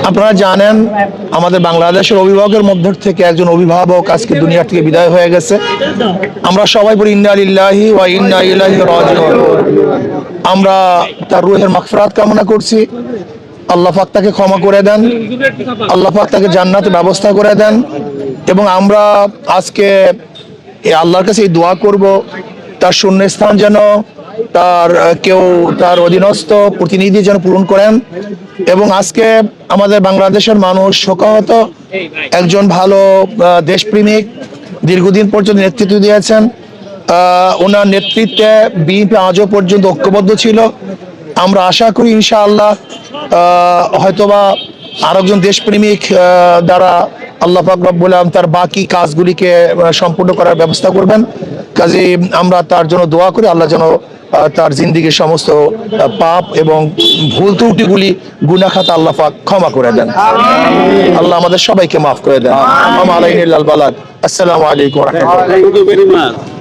আপনারা জানেন আমাদের বাংলাদেশের অভিভাবকের মধ্য থেকে একজন অভিভাবক আজকে দুনিয়া থেকে বিদায় হয়ে গেছে। আমরা সবাই বলি ইন্না লিল্লাহি ওয়া ইন্না ইলাইহি রাজিউন। আমরা তার রূহের মাগফিরাত কামনা করছি। আল্লাহ পাক তাকে ক্ষমা করে দেন, আল্লাহ পাক তাকে জান্নাতের ব্যবস্থা করে দেন। এবং আমরা আজকে এই আল্লাহর কাছে এই দোয়া করব, তার শূন্যস্থান যেন কেউ তার অধীনস্থ প্রতিনিধি যেন পূরণ করেন। এবং আজকে আমাদের বাংলাদেশের মানুষ শোকাহত, একজন ভালো দেশপ্রেমিক, দীর্ঘদিন পর্যন্ত নেতৃত্ব দিয়েছেন। ওনার নেতৃত্বে বিএনপি আজও পর্যন্ত ঐক্যবদ্ধ ছিল। আমরা আশা করি ইনশাআল্লাহ হয়তোবা আরেকজন দেশপ্রেমিক দ্বারা আল্লাহ পাক রব্বুল আলামিন তার বাকি কাজগুলিকে সম্পূর্ণ করার ব্যবস্থা করবেন। কাজে আমরা তার জন্য দোয়া করি, আল্লাহ যেন তার জিন্দিগির সমস্ত পাপ এবং ভুল ত্রুটিগুলি গুনাহ খাতা আল্লাহ পাক ক্ষমা করে দেন। আল্লাহ আমাদের সবাইকে মাফ করে দেন। আসসালামু আলাইকুম ওয়া রাহমাতুল্লাহ।